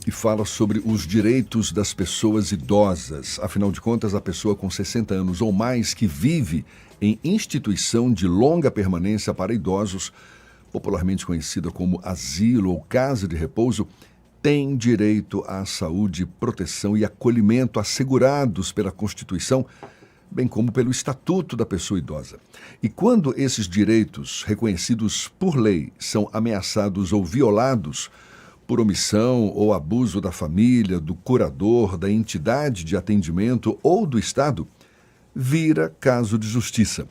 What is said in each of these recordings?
e fala sobre os direitos das pessoas idosas. Afinal de contas, a pessoa com 60 anos ou mais que vive em instituição de longa permanência para idosos, popularmente conhecida como asilo ou casa de repouso, tem direito à saúde, proteção e acolhimento assegurados pela Constituição, bem como pelo Estatuto da Pessoa Idosa. E quando esses direitos, reconhecidos por lei, são ameaçados ou violados por omissão ou abuso da família, do curador, da entidade de atendimento ou do Estado, vira caso de justiça.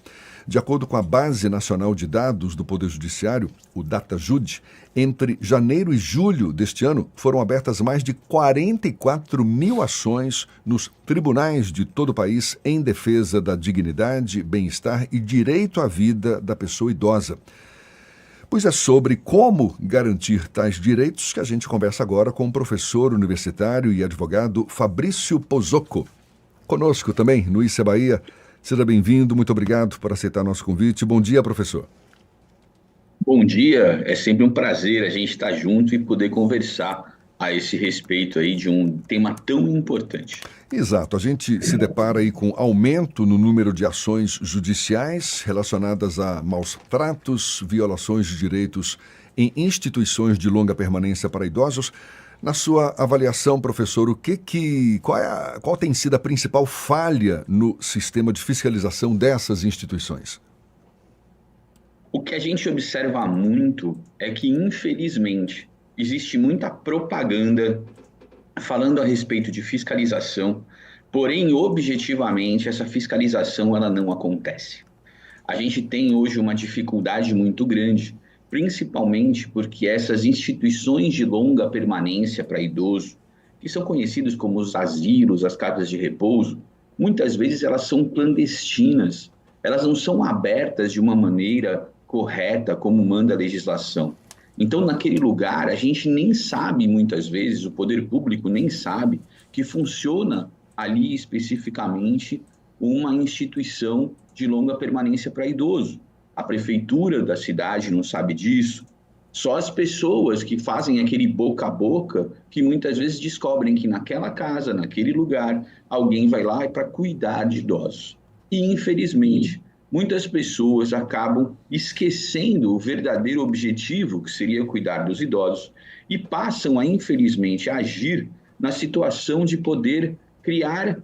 De acordo com a Base Nacional de Dados do Poder Judiciário, o DataJude, entre janeiro e julho deste ano foram abertas mais de 44 mil ações nos tribunais de todo o país em defesa da dignidade, bem-estar e direito à vida da pessoa idosa. Pois é sobre como garantir tais direitos que a gente conversa agora com o professor universitário e advogado Fabrício Pozzocco. Conosco também, no Issa Bahia. Seja bem-vindo, muito obrigado por aceitar nosso convite. Bom dia, professor. Bom dia, é sempre um prazer a gente estar junto e poder conversar a esse respeito aí de um tema tão importante. Exato, a gente se depara aí com aumento no número de ações judiciais relacionadas a maus tratos, violações de direitos em instituições de longa permanência para idosos. Na sua avaliação, professor, qual tem sido a principal falha no sistema de fiscalização dessas instituições? O que a gente observa muito é que, infelizmente, existe muita propaganda falando a respeito de fiscalização, porém, objetivamente, essa fiscalização ela não acontece. A gente tem hoje uma dificuldade muito grande, principalmente porque essas instituições de longa permanência para idoso, que são conhecidos como os asilos, as casas de repouso, muitas vezes elas são clandestinas, elas não são abertas de uma maneira correta como manda a legislação. Então, naquele lugar, a gente nem sabe, muitas vezes, o poder público nem sabe que funciona ali especificamente uma instituição de longa permanência para idoso. A prefeitura da cidade não sabe disso. Só as pessoas que fazem aquele boca a boca que muitas vezes descobrem que naquela casa, naquele lugar, alguém vai lá para cuidar de idosos. E, infelizmente, muitas pessoas acabam esquecendo o verdadeiro objetivo, que seria cuidar dos idosos, e passam a, infelizmente, agir na situação de poder criar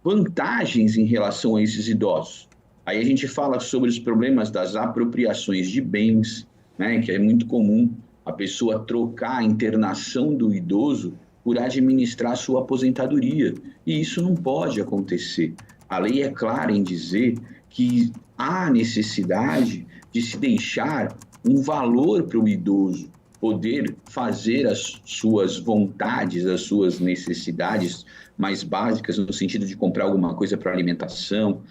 vantagens em relação a esses idosos. Aí a gente fala sobre os problemas das apropriações de bens, né, que é muito comum a pessoa trocar a internação do idoso por administrar sua aposentadoria. E isso não pode acontecer. A lei é clara em dizer que há necessidade de se deixar um valor para o idoso poder fazer as suas vontades, as suas necessidades mais básicas, no sentido de comprar alguma coisa para alimentação,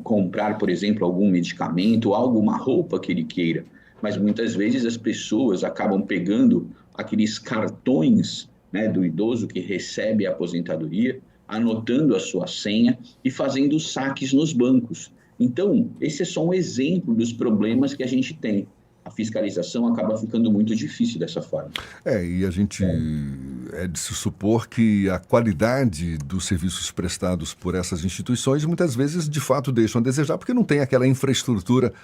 comprar, por exemplo, algum medicamento, alguma roupa que ele queira. Mas muitas vezes as pessoas acabam pegando aqueles cartões, né, do idoso que recebe a aposentadoria, anotando a sua senha e fazendo saques nos bancos. Então, esse é só um exemplo dos problemas que a gente tem. A fiscalização acaba ficando muito difícil dessa forma. E a gente é de se supor que a qualidade dos serviços prestados por essas instituições muitas vezes de fato deixam a desejar porque não tem aquela infraestrutura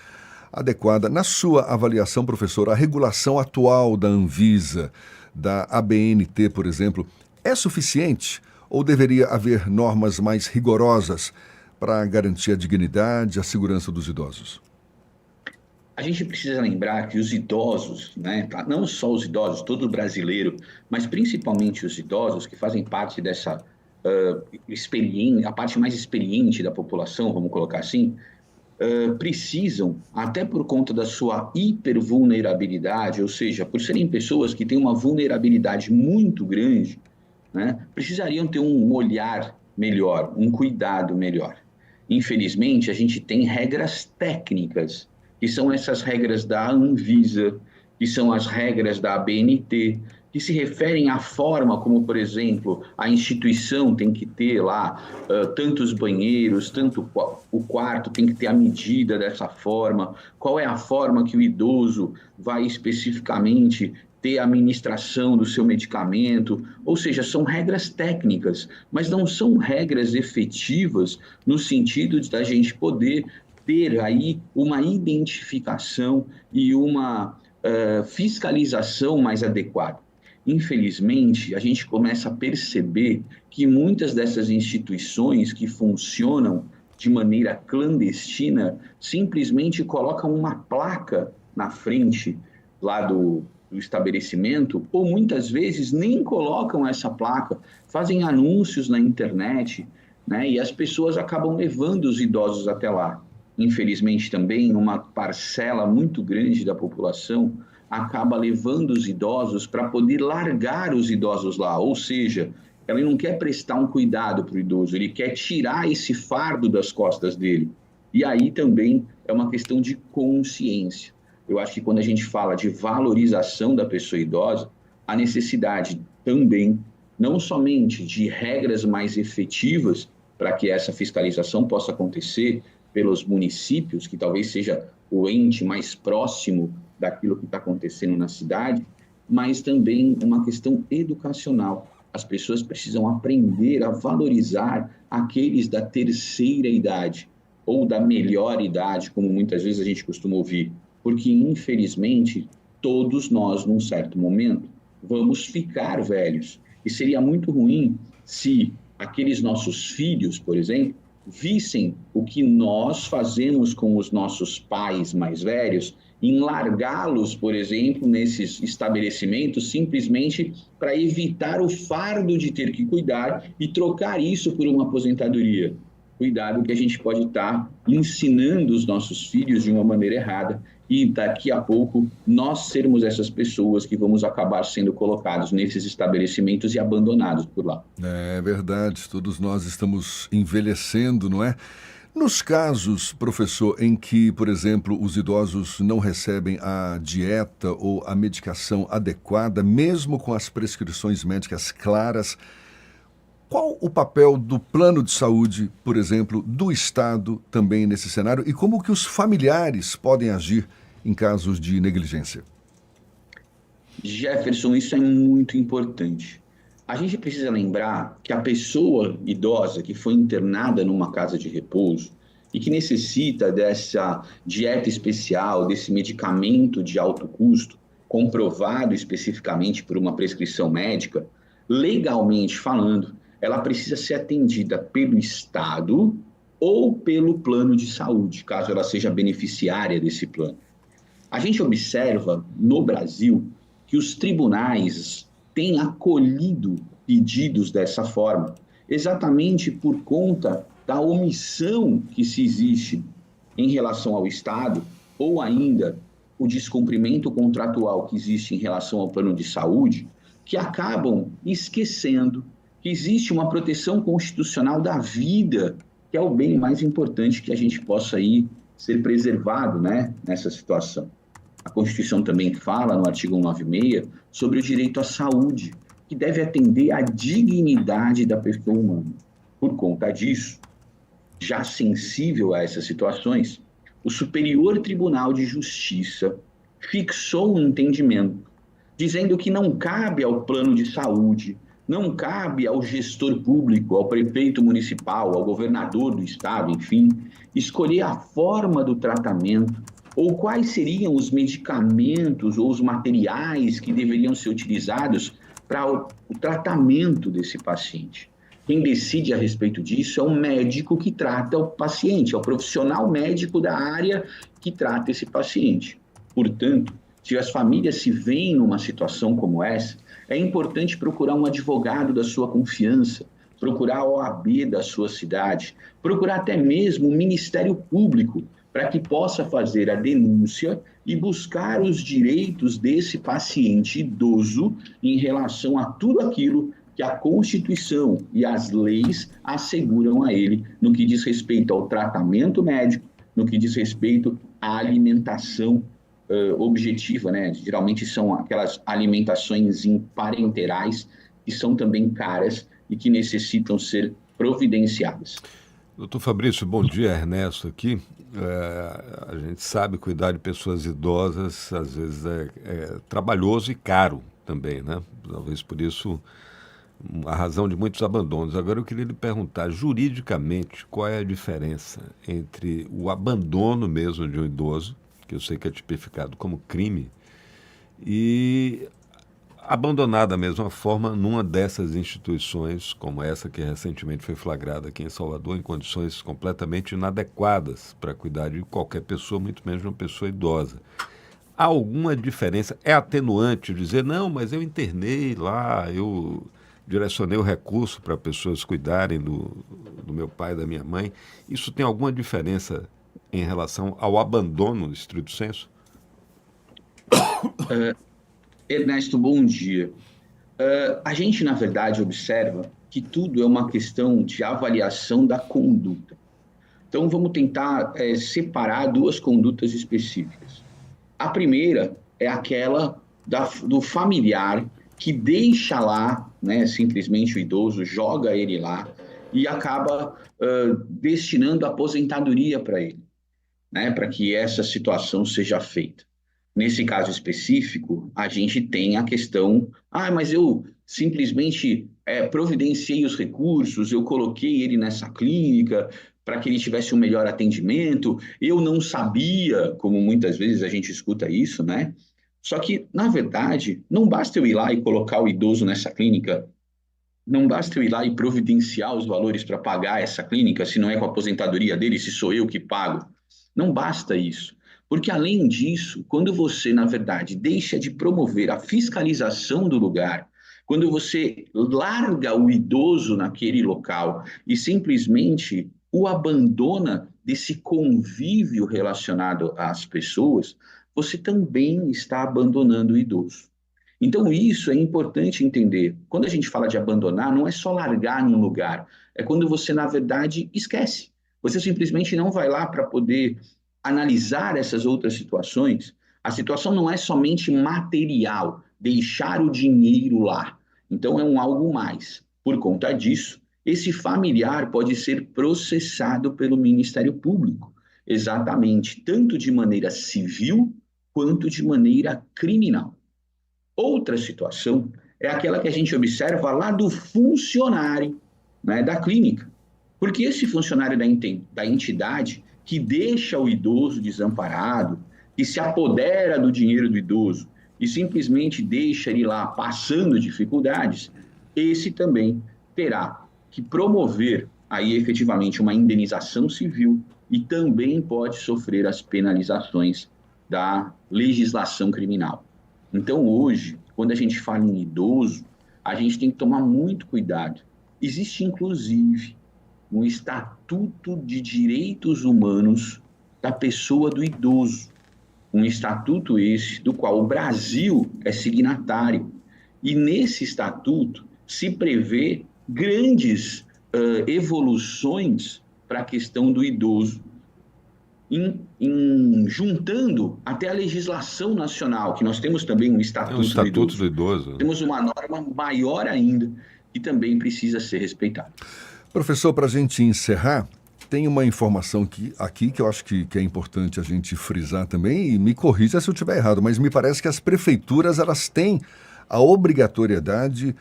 adequada. Na sua avaliação, professor, a regulação atual da Anvisa, da ABNT, por exemplo, é suficiente ou deveria haver normas mais rigorosas para garantir a dignidade e a segurança dos idosos? A gente precisa lembrar que os idosos, né, não só os idosos, todo brasileiro, mas principalmente os idosos que fazem parte dessa a parte mais experiente da população, vamos colocar assim, precisam, até por conta da sua hipervulnerabilidade, ou seja, por serem pessoas que têm uma vulnerabilidade muito grande, né, precisariam ter um olhar melhor, um cuidado melhor. Infelizmente, a gente tem regras técnicas, que são essas regras da Anvisa, que são as regras da ABNT, que se referem à forma como, por exemplo, a instituição tem que ter lá tantos banheiros, tanto o quarto tem que ter a medida dessa forma, qual é a forma que o idoso vai especificamente ter a administração do seu medicamento, ou seja, são regras técnicas, mas não são regras efetivas no sentido de a gente poder ter aí uma identificação e uma fiscalização mais adequada. Infelizmente, a gente começa a perceber que muitas dessas instituições que funcionam de maneira clandestina simplesmente colocam uma placa na frente lá do estabelecimento, ou muitas vezes nem colocam essa placa, fazem anúncios na internet, né? E as pessoas acabam levando os idosos até lá. Infelizmente também uma parcela muito grande da população acaba levando os idosos para poder largar os idosos lá, ou seja, ele não quer prestar um cuidado para o idoso, ele quer tirar esse fardo das costas dele. E aí também é uma questão de consciência. Eu acho que quando a gente fala de valorização da pessoa idosa, a necessidade também, não somente de regras mais efetivas para que essa fiscalização possa acontecer pelos municípios, que talvez seja o ente mais próximo daquilo que está acontecendo na cidade, mas também uma questão educacional. As pessoas precisam aprender a valorizar aqueles da terceira idade, ou da melhor idade, como muitas vezes a gente costuma ouvir, porque, infelizmente, todos nós, num certo momento, vamos ficar velhos. E seria muito ruim se aqueles nossos filhos, por exemplo, vissem o que nós fazemos com os nossos pais mais velhos, em largá-los, por exemplo, nesses estabelecimentos, simplesmente para evitar o fardo de ter que cuidar e trocar isso por uma aposentadoria. Cuidado que a gente pode estar ensinando os nossos filhos de uma maneira errada e daqui a pouco nós sermos essas pessoas que vamos acabar sendo colocados nesses estabelecimentos e abandonados por lá. É verdade, todos nós estamos envelhecendo, não é? Nos casos, professor, em que, por exemplo, os idosos não recebem a dieta ou a medicação adequada, mesmo com as prescrições médicas claras, qual o papel do plano de saúde, por exemplo, do Estado também nesse cenário e como que os familiares podem agir em casos de negligência? Jefferson, isso é muito importante. A gente precisa lembrar que a pessoa idosa que foi internada numa casa de repouso e que necessita dessa dieta especial, desse medicamento de alto custo, comprovado especificamente por uma prescrição médica, legalmente falando, ela precisa ser atendida pelo Estado ou pelo plano de saúde, caso ela seja beneficiária desse plano. A gente observa no Brasil que os tribunais têm acolhido pedidos dessa forma, exatamente por conta da omissão que se existe em relação ao Estado, ou ainda o descumprimento contratual que existe em relação ao plano de saúde, que acabam esquecendo que existe uma proteção constitucional da vida, que é o bem mais importante que a gente possa aí ser preservado, né, nessa situação. A Constituição também fala, no artigo 196, sobre o direito à saúde, que deve atender à dignidade da pessoa humana. Por conta disso, já sensível a essas situações, o Superior Tribunal de Justiça fixou um entendimento, dizendo que não cabe ao plano de saúde, não cabe ao gestor público, ao prefeito municipal, ao governador do estado, enfim, escolher a forma do tratamento ou quais seriam os medicamentos ou os materiais que deveriam ser utilizados para o tratamento desse paciente. Quem decide a respeito disso é o médico que trata o paciente, é o profissional médico da área que trata esse paciente. Portanto, se as famílias se veem numa situação como essa, é importante procurar um advogado da sua confiança, procurar a OAB da sua cidade, procurar até mesmo o Ministério Público, para que possa fazer a denúncia e buscar os direitos desse paciente idoso em relação a tudo aquilo que a Constituição e as leis asseguram a ele no que diz respeito ao tratamento médico, no que diz respeito à alimentação objetiva, né? Geralmente são aquelas alimentações parenterais que são também caras e que necessitam ser providenciadas. Doutor Fabrício, bom dia, Ernesto aqui. A gente sabe cuidar de pessoas idosas, às vezes é trabalhoso e caro também, né? Talvez por isso a razão de muitos abandonos. Agora eu queria lhe perguntar, juridicamente, qual é a diferença entre o abandono mesmo de um idoso, que eu sei que é tipificado como crime, e abandonar da mesma forma numa dessas instituições, como essa que recentemente foi flagrada aqui em Salvador, em condições completamente inadequadas para cuidar de qualquer pessoa, muito menos de uma pessoa idosa. Há alguma diferença? É atenuante dizer, não, mas eu internei lá, eu direcionei o recurso para pessoas cuidarem do meu pai e da minha mãe. Isso tem alguma diferença em relação ao abandono, estrito sensu? Ernesto, bom dia. A gente, na verdade, observa que tudo é uma questão de avaliação da conduta. Então, vamos tentar separar duas condutas específicas. A primeira é aquela do familiar que deixa lá, né, simplesmente o idoso, joga ele lá e acaba destinando a aposentadoria para ele, né, para que essa situação seja feita. Nesse caso específico, a gente tem a questão, mas eu simplesmente providenciei os recursos, eu coloquei ele nessa clínica para que ele tivesse um melhor atendimento, eu não sabia, como muitas vezes a gente escuta isso, né? Só que, na verdade, não basta eu ir lá e colocar o idoso nessa clínica, não basta eu ir lá e providenciar os valores para pagar essa clínica, se não é com a aposentadoria dele, se sou eu que pago. Não basta isso. Porque, além disso, quando você, na verdade, deixa de promover a fiscalização do lugar, quando você larga o idoso naquele local e simplesmente o abandona desse convívio relacionado às pessoas, você também está abandonando o idoso. Então, isso é importante entender. Quando a gente fala de abandonar, não é só largar num lugar, é quando você, na verdade, esquece. Você simplesmente não vai lá para poder analisar essas outras situações. A situação não é somente material, deixar o dinheiro lá. Então, é algo mais. Por conta disso, esse familiar pode ser processado pelo Ministério Público, exatamente, tanto de maneira civil quanto de maneira criminal. Outra situação é aquela que a gente observa lá do funcionário, né, da clínica. Porque esse funcionário da entidade que deixa o idoso desamparado, que se apodera do dinheiro do idoso e simplesmente deixa ele lá passando dificuldades, esse também terá que promover aí efetivamente uma indenização civil e também pode sofrer as penalizações da legislação criminal. Então, hoje, quando a gente fala em idoso, a gente tem que tomar muito cuidado. Existe, inclusive, um Estatuto de Direitos Humanos da pessoa do idoso. Um estatuto esse do qual o Brasil é signatário. E nesse estatuto se prevê grandes evoluções para a questão do idoso, juntando até a legislação nacional, que nós temos também um Estatuto do Idoso. Temos uma norma maior ainda, que também precisa ser respeitada. Professor, para a gente encerrar, tem uma informação aqui que eu acho que é importante a gente frisar também, e me corrija se eu estiver errado, mas me parece que as prefeituras elas têm a obrigatoriedade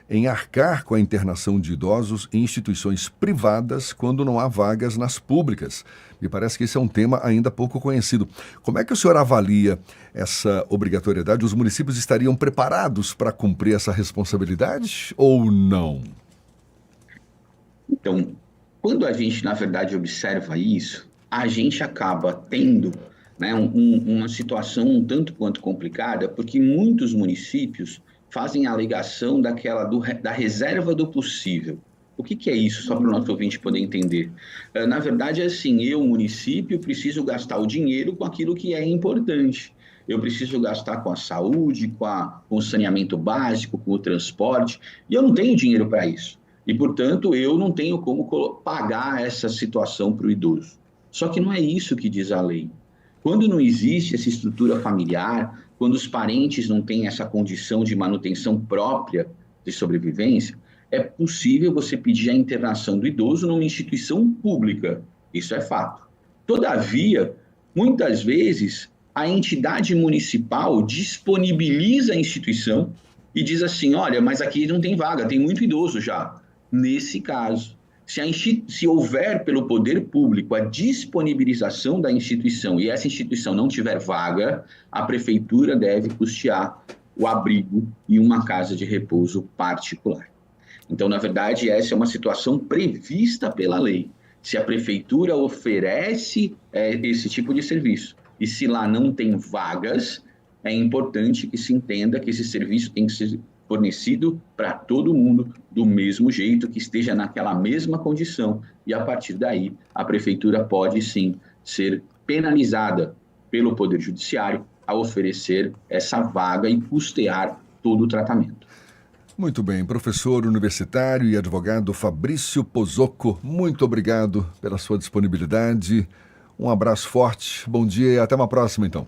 em arcar com a internação de idosos em instituições privadas quando não há vagas nas públicas. Me parece que esse é um tema ainda pouco conhecido. Como é que o senhor avalia essa obrigatoriedade? Os municípios estariam preparados para cumprir essa responsabilidade ou não? Então, quando a gente, na verdade, observa isso, a gente acaba tendo, né, uma situação um tanto quanto complicada, porque muitos municípios fazem a alegação da reserva do possível. O que é isso, só para o nosso ouvinte poder entender? Na verdade, é assim, eu, município, preciso gastar o dinheiro com aquilo que é importante. Eu preciso gastar com a saúde, com o saneamento básico, com o transporte, e eu não tenho dinheiro para isso. E, portanto, eu não tenho como pagar essa situação para o idoso. Só que não é isso que diz a lei. Quando não existe essa estrutura familiar, quando os parentes não têm essa condição de manutenção própria de sobrevivência, é possível você pedir a internação do idoso numa instituição pública. Isso é fato. Todavia, muitas vezes, a entidade municipal disponibiliza a instituição e diz assim, olha, mas aqui não tem vaga, tem muito idoso já. Nesse caso, se houver pelo poder público a disponibilização da instituição e essa instituição não tiver vaga, a prefeitura deve custear o abrigo em uma casa de repouso particular. Então, na verdade, essa é uma situação prevista pela lei. Se a prefeitura oferece esse tipo de serviço e se lá não tem vagas, é importante que se entenda que esse serviço tem que ser fornecido para todo mundo do mesmo jeito, que esteja naquela mesma condição. E a partir daí, a prefeitura pode sim ser penalizada pelo Poder Judiciário a oferecer essa vaga e custear todo o tratamento. Muito bem, professor universitário e advogado Fabrício Pozzocco, muito obrigado pela sua disponibilidade. Um abraço forte, bom dia e até uma próxima, então.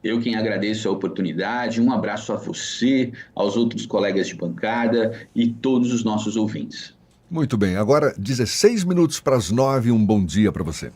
Eu quem agradeço a oportunidade, um abraço a você, aos outros colegas de bancada e todos os nossos ouvintes. Muito bem, agora 16 minutos para as 9, um bom dia para você.